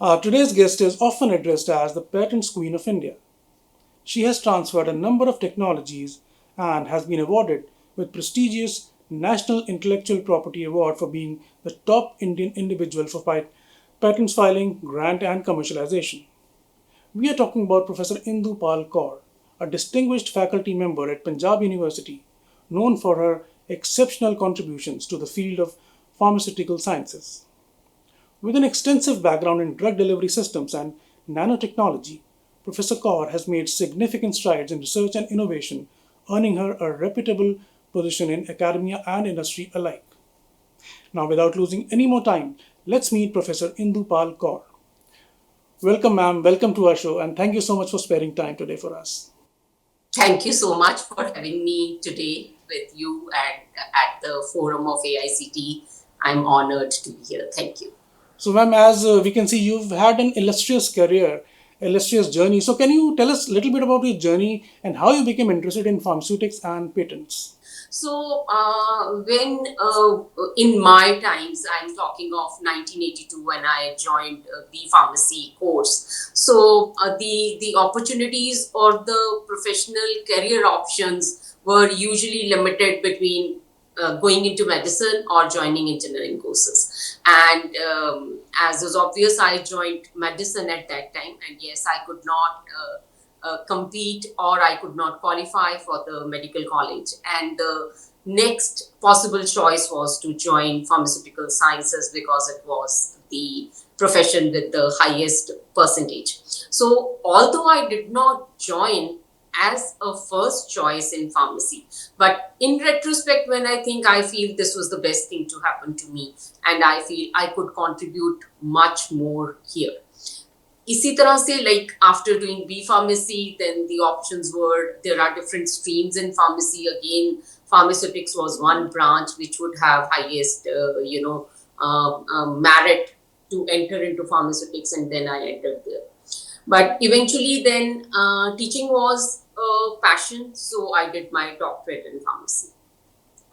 Today's guest is often addressed as the patents queen of India. She has transferred a number of technologies and has been awarded with prestigious National Intellectual Property Award for being the top Indian individual for patents filing, grant, and commercialization. We are talking about Professor Indu Pal Kaur, a distinguished faculty member at Punjab University, known for her exceptional contributions to the field of pharmaceutical sciences. With an extensive background in drug delivery systems and nanotechnology, Professor Kaur has made significant strides in research and innovation, earning her a reputable position in academia and industry alike. Now, without losing any more time, let's meet Professor Indu Pal Kaur. Welcome, ma'am. Welcome to our show, and thank you so much for sparing time today for us. Thank you so much for having me today with you and at the forum of AICT. I'm honored to be here. Thank you. So, ma'am, as we can see, you've had an illustrious career, illustrious journey. So, can you tell us a little bit about your journey and how you became interested in pharmaceutics and patents? So, when in my times, I'm talking of 1982 when I joined the pharmacy course. So, the opportunities or the professional career options were usually limited between going into medicine or joining engineering courses. And as was obvious, I joined medicine at that time, and yes, I could not. Compete or I could not qualify for the medical college. And the next possible choice was to join pharmaceutical sciences because it was the profession with the highest percentage. So, although I did not join as a first choice in pharmacy, but in retrospect, when I think, I feel this was the best thing to happen to me, and I feel I could contribute much more here. इसी तरह से like after doing B pharmacy, then the options were there are different streams in pharmacy. Again, pharmaceutics was one branch which would have highest merit to enter into pharmaceutics, and then I entered there. But eventually, then teaching was a passion, so I did my doctorate in pharmacy,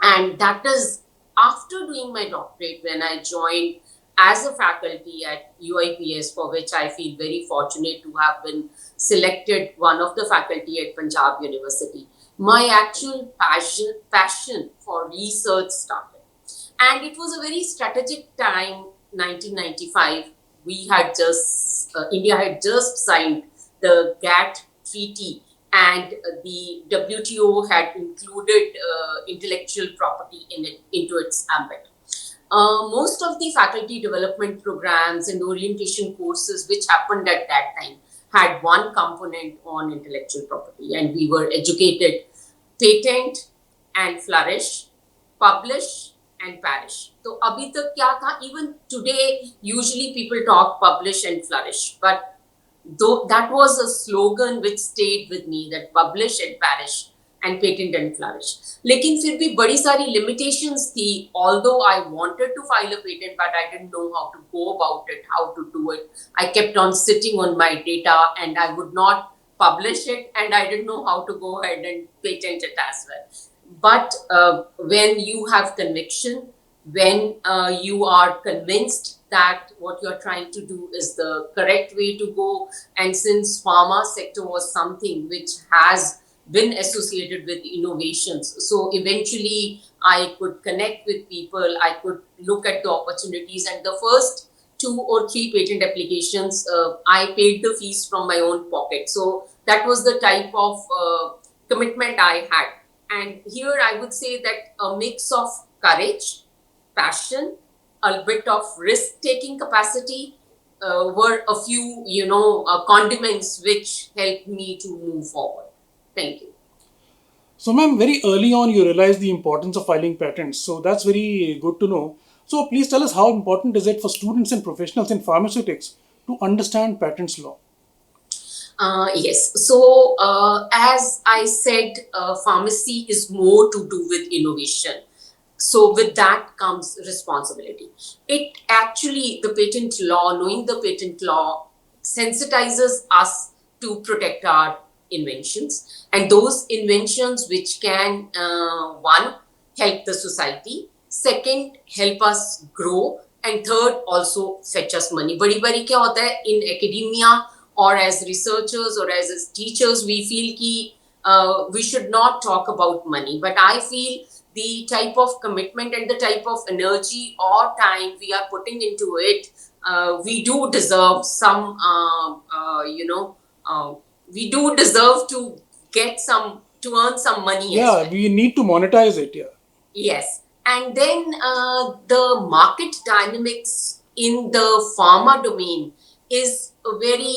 and that is after doing my doctorate when I joined as a faculty at UIPS, for which I feel very fortunate to have been selected one of the faculty at Punjab University. My actual passion for research started. And it was a very strategic time, 1995. India had just signed the GATT treaty, and the WTO had included intellectual property into its ambit. Most of the faculty development programs and orientation courses which happened at that time had one component on intellectual property, and we were educated patent and flourish, publish and perish. So abhi tak kya tha? Even today, usually people talk publish and flourish, but though that was a slogan which stayed with me, that publish and perish and patent and flourish. लेकिन फिर भी बड़ी सारी limitations थी. Although I wanted to file a patent, but I didn't know how to go about it, how to do it. I kept on sitting on my data, and I would not publish it, and I didn't know how to go ahead and patent it as well. But when you have conviction, when you are convinced that what you're trying to do is the correct way to go, and since pharma sector was something which has been associated with innovations, so eventually I could connect with people, I could look at the opportunities, and the first 2 or 3 patent applications, I paid the fees from my own pocket. So that was the type of commitment I had. And here I would say that a mix of courage, passion, a bit of risk-taking capacity were a few, condiments which helped me to move forward. Thank you. So, ma'am, very early on you realized the importance of filing patents. So, that's very good to know. So, please tell us how important is it for students and professionals in pharmaceutics to understand patents law? Yes. So, as I said, pharmacy is more to do with innovation. So, with that comes responsibility. It actually, the patent law, knowing the patent law, sensitizes us to protect our inventions, and those inventions which can, one, help the society, second, help us grow, and third, also fetch us money. बड़ी बारी क्या होता है in academia or as researchers or as teachers, we feel कि we should not talk about money. But I feel the type of commitment and the type of energy or time we are putting into it, we do deserve some, we do deserve to get some, to earn some money as Yeah, well. we need to monetize it. Yeah. Yes. And then the market dynamics in the pharma domain is very,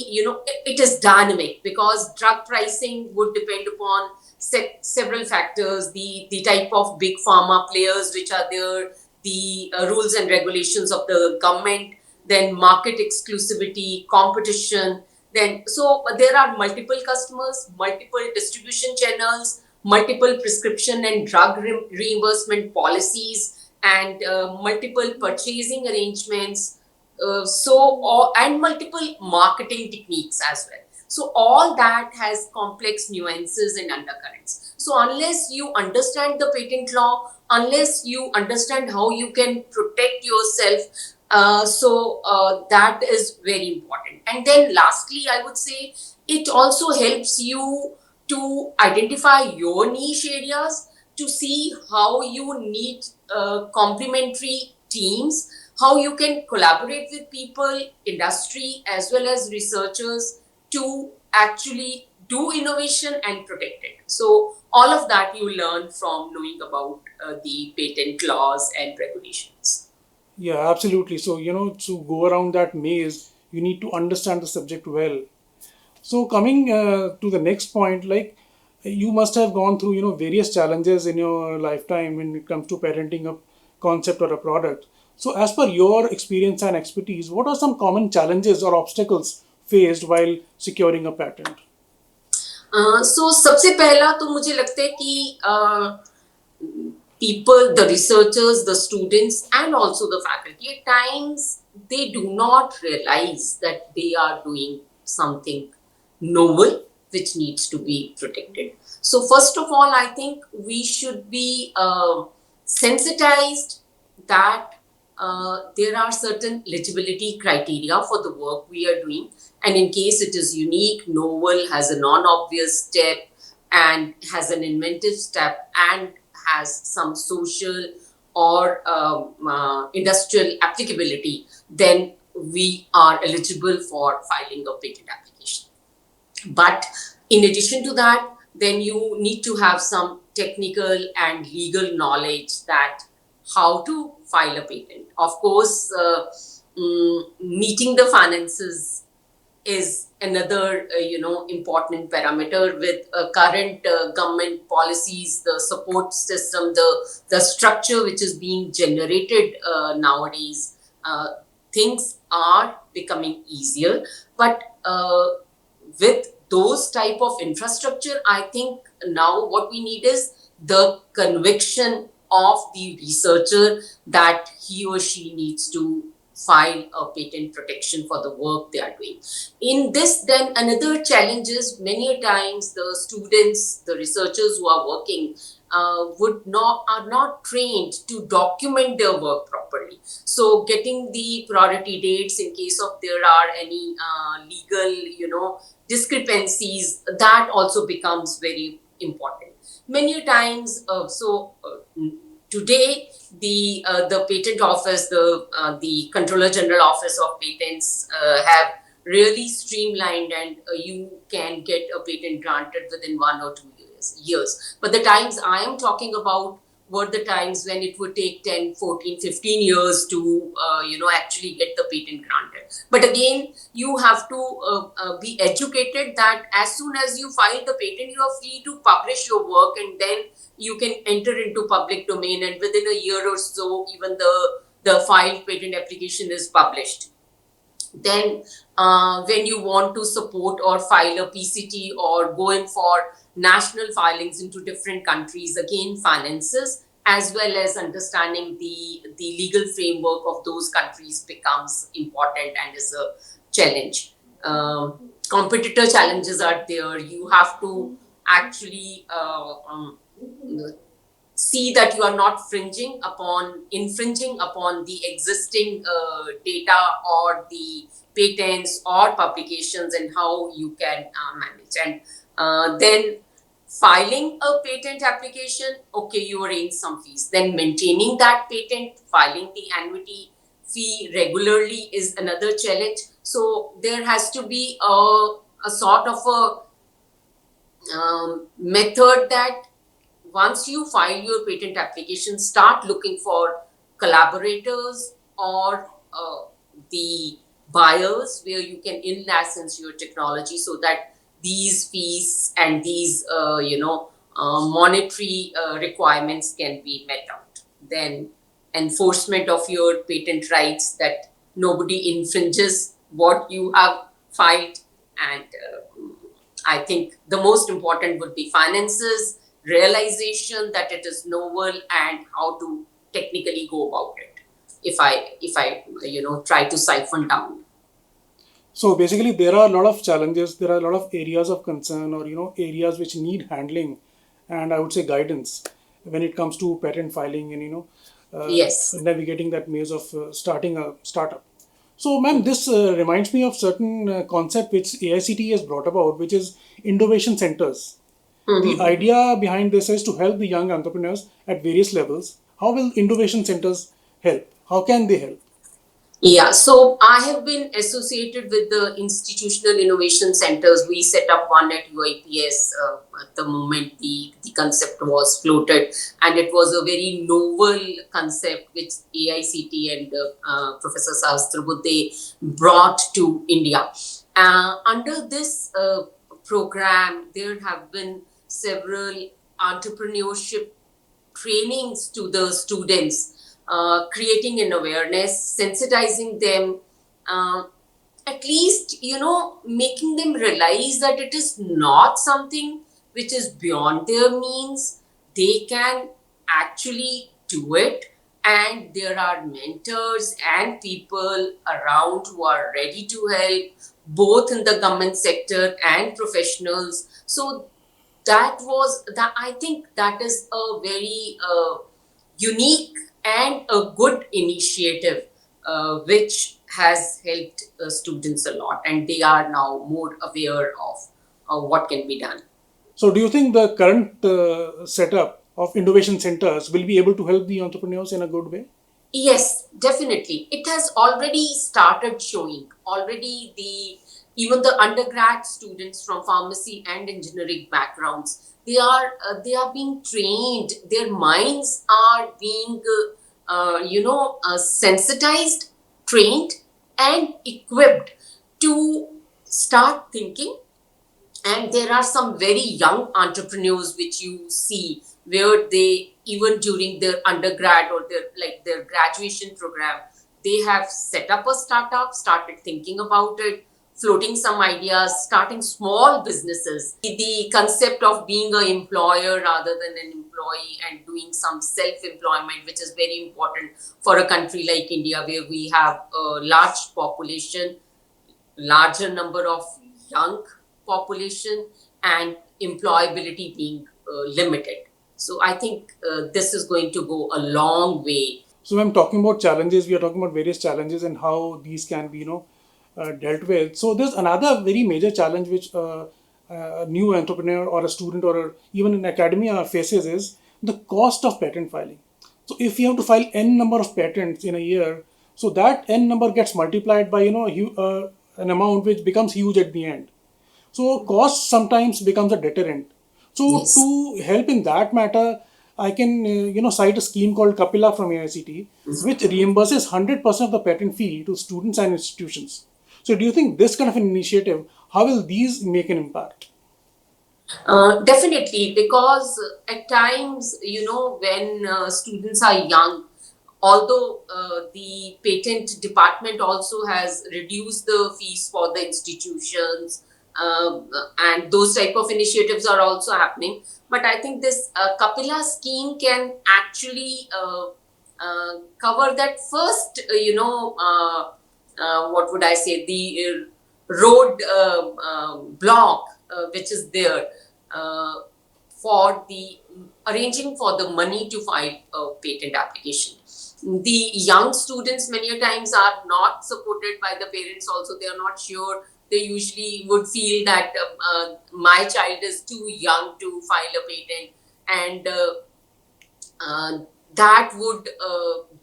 it is dynamic because drug pricing would depend upon several factors, the type of big pharma players which are there, the rules and regulations of the government, then market exclusivity, competition. Then, so there are multiple customers, multiple distribution channels, multiple prescription and drug reimbursement policies, and multiple purchasing arrangements, and multiple marketing techniques as well. So all that has complex nuances and undercurrents. So unless you understand the patent law, unless you understand how you can protect yourself, that is very important. And then lastly, I would say it also helps you to identify your niche areas, to see how you need complementary teams, how you can collaborate with people, industry, as well as researchers to actually do innovation and protect it. So all of that you learn from knowing about the patent laws and regulations. Yeah, absolutely. So, to go around that maze, you need to understand the subject well. So, coming to the next point, like you must have gone through, various challenges in your lifetime when it comes to patenting a concept or a product. So, as per your experience and expertise, what are some common challenges or obstacles faced while securing a patent? So सबसे पहला तो मुझे लगता है कि people, the researchers, the students, and also the faculty, at times they do not realize that they are doing something novel which needs to be protected. So first of all, I think we should be sensitized that there are certain legibility criteria for the work we are doing. And in case it is unique, novel, has a non-obvious step, and has an inventive step, and has some social or industrial applicability, then we are eligible for filing a patent application. But in addition to that, then you need to have some technical and legal knowledge that how to file a patent. Of course, meeting the finances is another important parameter with current government policies, the support system, the structure which is being generated nowadays. Things are becoming easier, but with those type of infrastructure, I think now what we need is the conviction of the researcher that he or she needs to file a patent protection for the work they are doing. In this, then another challenge is many times the students, the researchers who are working are not trained to document their work properly. So getting the priority dates in case of there are any legal, discrepancies, that also becomes very important. Many times, today, the patent office, the Controller General Office of Patents have really streamlined, and you can get a patent granted within 1 or 2 years. But the times I am talking about were the times when it would take 10, 14, 15 years to actually get the patent granted. But again, you have to be educated that as soon as you file the patent, you are free to publish your work, and then you can enter into public domain, and within a year or so, even the filed patent application is published. Then when you want to support or file a PCT or go in for national filings into different countries, again, finances as well as understanding the legal framework of those countries becomes important and is a challenge. Competitor challenges are there. You have to actually see that you are not infringing upon the existing data or the patents or publications, and how you can manage. And then filing a patent application, okay, you arrange some fees. Then maintaining that patent, filing the annuity fee regularly is another challenge. So there has to be a sort of a method that once you file your patent application, start looking for collaborators or the buyers where you can in-license your technology, so that these fees and these monetary requirements can be met out. Then enforcement of your patent rights, that nobody infringes what you have filed. And I think the most important would be finances, realization that it is novel, and how to technically go about it. If I try to siphon down. So basically, there are a lot of challenges. There are a lot of areas of concern, or areas which need handling, and I would say guidance when it comes to patent filing and Yes. navigating that maze of starting a startup. So, ma'am, this reminds me of certain concept which AICT has brought about, which is innovation centers. The Mhm. idea behind this is to help the young entrepreneurs at various levels. How will innovation centers help? How can they help? Yeah, so I have been associated with the institutional innovation centers. We set up one at UIPS at the moment the concept was floated, and it was a very novel concept which AICT and Professor Sahasrabudhe brought to India. Under this program, there have been several entrepreneurship trainings to the students, creating an awareness, sensitizing them, uh, at least, making them realize that it is not something which is beyond their means. They can actually do it, and there are mentors and people around who are ready to help, both in the government sector and professionals. So I think that is a very unique and a good initiative, which has helped students a lot, and they are now more aware of what can be done. So, do you think the current setup of innovation centers will be able to help the entrepreneurs in a good way? Yes, definitely. It has already started showing. Already, even the undergrad students from pharmacy and engineering backgrounds, they are being trained. Their minds are being sensitized, trained, and equipped to start thinking. And there are some very young entrepreneurs which you see, where they, even during their undergrad or their graduation program, they have set up a startup, started thinking about it, floating some ideas, starting small businesses. The concept of being an employer rather than an employee, and doing some self-employment, which is very important for a country like India, where we have a large population, larger number of young population, and employability being limited. So I think this is going to go a long way. So, I'm talking about challenges. We are talking about various challenges and how these can be, dealt with. So, there's another very major challenge which a new entrepreneur or a student or even in academia faces is the cost of patent filing. So, if you have to file n number of patents in a year, so that n number gets multiplied by an amount which becomes huge at the end. So cost sometimes becomes a deterrent. So Yes. to help in that matter, I can cite a scheme called Kapila from AICT, which reimburses 100% of the patent fee to students and institutions. So do you think this kind of an initiative, how will these make an impact? Definitely, because at times, when students are young, although the patent department also has reduced the fees for the institutions, and those type of initiatives are also happening. But I think this Kapila scheme can actually cover that first, what would I say, the road block which is there. Uh, for the arranging for the money to file a patent application. The young students many a times are not supported by the parents also. They are not sure. They usually would feel that my child is too young to file a patent, and uh, that would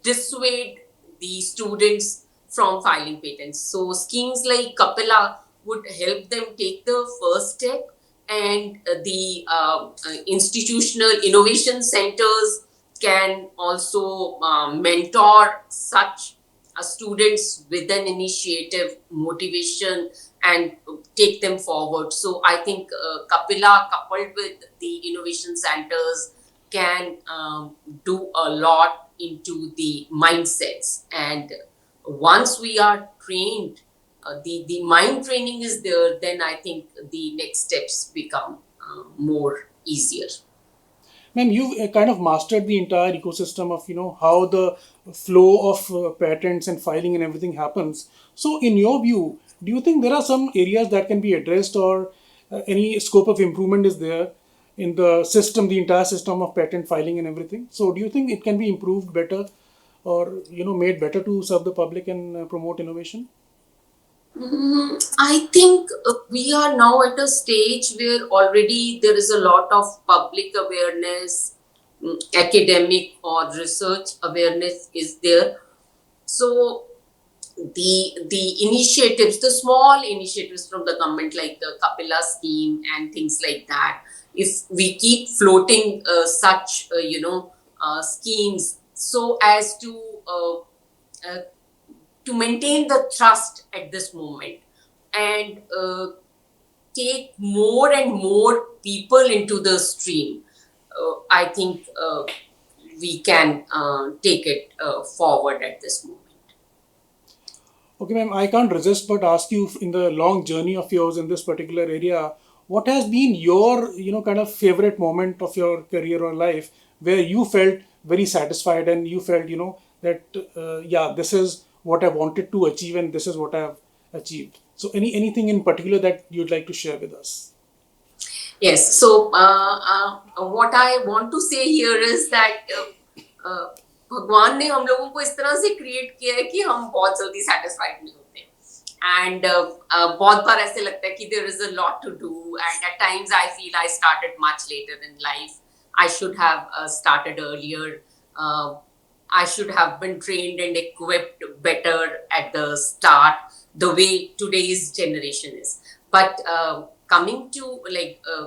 dissuade the students from filing patents. So schemes like Kapila would help them take the first step, and the institutional innovation centers can also mentor such students with an initiative, motivation, and take them forward. So I think Kapila, coupled with the innovation centers, can do a lot into the mindsets. And once we are trained, the mind training is there, then I think the next steps become more easier. Ma'am, you've kind of mastered the entire ecosystem of how the flow of patents and filing and everything happens. So, in your view, do you think there are some areas that can be addressed, or any scope of improvement is there in the system, the entire system of patent filing and everything? So, do you think it can be improved better, or made better to serve the public and promote innovation? I think we are now at a stage where already there is a lot of public awareness, academic or research awareness is there. So the initiatives, the small initiatives from the government, like the Kapila scheme and things like that, if we keep floating such schemes, so as uh, to maintain the trust at this moment, and take more and more people into the stream, I think we can take it forward at this moment. Okay, ma'am, I can't resist but ask you, in the long journey of yours in this particular area, what has been your, kind of favorite moment of your career or life where you felt very satisfied and you felt, that, yeah, this is what I wanted to achieve and this is what I have achieved. So, anything in particular that you'd like to share with us? Yes. So what I want to say here is that भगवान ने हम लोगों को इस तरह से create किया है कि हम बहुत जल्दी सेटिस्फाइड नहीं होते, एंड बहुत बार ऐसे लगता है कि there is a lot to do, and at times I feel I started much later in life. I should have started earlier. I should have been trained and equipped better at the start, the way today's generation is. But coming to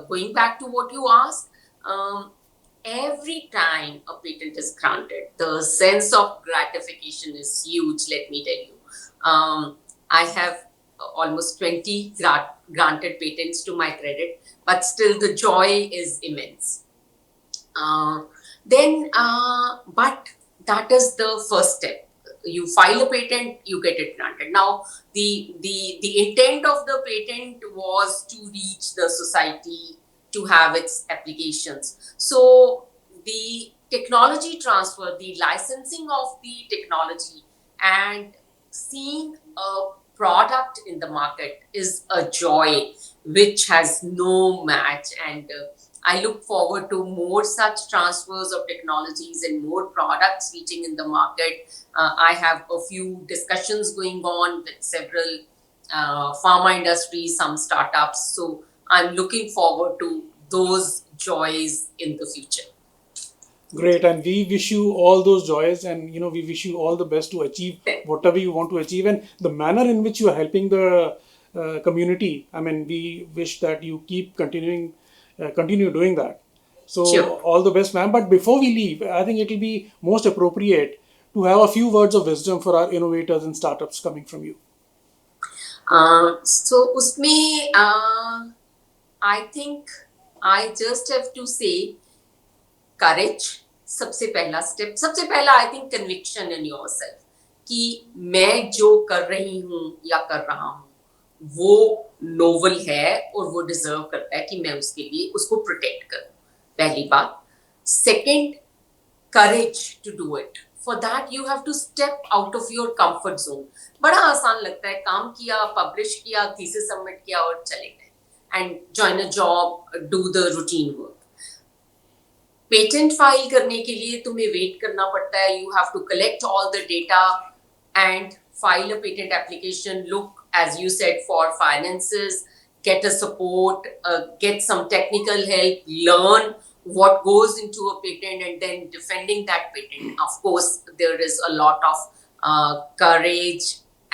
going back to what you asked, every time a patent is granted, the sense of gratification is huge, let me tell you. I have almost 20 granted patents to my credit, but still the joy is immense. But that is the first step. You file a patent, you get it granted. Now, the intent of the patent was to reach the society, to have its applications. So the technology transfer, the licensing of the technology, and seeing a product in the market is a joy which has no match. And I look forward to more such transfers of technologies and more products reaching in the market. I have a few discussions going on with several pharma industries, some startups. So I'm looking forward to those joys in the future. Great, and we wish you all those joys, and we wish you all the best to achieve whatever you want to achieve, and the manner in which you are helping the community. I mean, we wish that you keep continue doing that. So, Sure. all the best, ma'am. But before we leave, I think it will be most appropriate to have a few words of wisdom for our innovators and startups coming from you. So उसमें I think I just have to say courage. सबसे पहला step, सबसे पहला I think conviction in yourself, कि मैं जो कर रही हूँ या कर रहा हूँ वो नोवल है और वो डिजर्व करता है कि मैं उसके लिए उसको प्रोटेक्ट करूँ. पहली बात. Second, courage to do it. For that you have to step out of your comfort zone. बड़ा आसान लगता है, काम किया, पब्लिश किया, थीसिस सबमिट किया और चले गए, and join a job, do the routine work. Patent file करने के लिए तुम्हें वेट करना पड़ता है. You have to collect all the data and file a patent application. Look, as you said, for finances, get a support, get some technical help, learn what goes into a patent, and then defending that patent. Of course, there is a lot of courage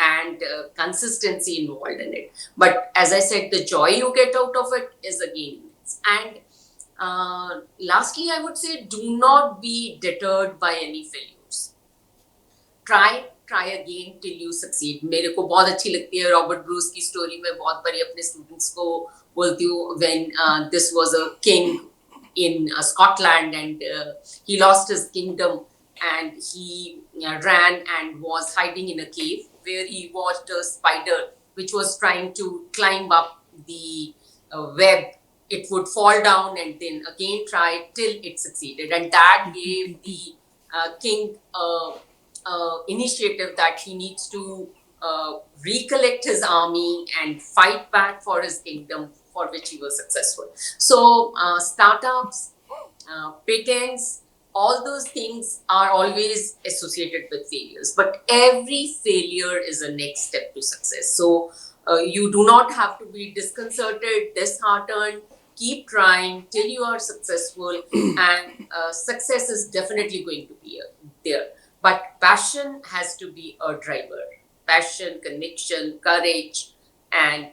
and consistency involved in it. But as I said, the joy you get out of it is again immense. And lastly, I would say, do not be deterred by any failures. Try again till you succeed. मेरे को बहुत अच्छी लगती है Robert Bruce की story. मैं बहुत बारी अपने स्टूडेंट्स को बोलती हूँ, when this was a king in Scotland and he lost his kingdom and he ran and was hiding in a cave where he watched a spider which was trying to climb up the web. It would fall down and then again try till it succeeded, and that gave the king initiative that he needs to recollect his army and fight back for his kingdom, for which he was successful. So startups, patents, all those things are always associated with failures, but every failure is a next step to success. So you do not have to be disconcerted, disheartened. Keep trying till you are successful, and success is definitely going to be there. But passion has to be a driver. Passion, conviction, courage, and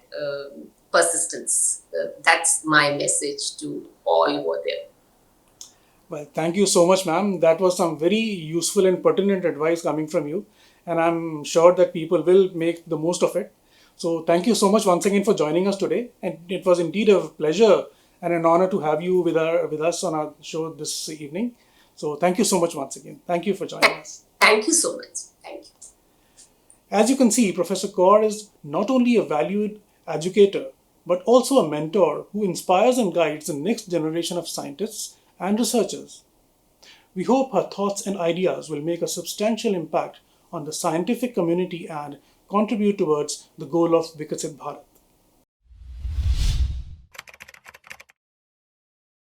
persistence. That's my message to all who are there. Well, thank you so much, ma'am. That was some very useful and pertinent advice coming from you, and I'm sure that people will make the most of it. So, thank you so much once again for joining us today, and it was indeed a pleasure and an honor to have you with us on our show this evening. So, thank you so much once again. Thank you for joining us. Thank you so much. Thank you. As you can see, Professor Kaur is not only a valued educator, but also a mentor who inspires and guides the next generation of scientists and researchers. We hope her thoughts and ideas will make a substantial impact on the scientific community and contribute towards the goal of Viksit Bharat.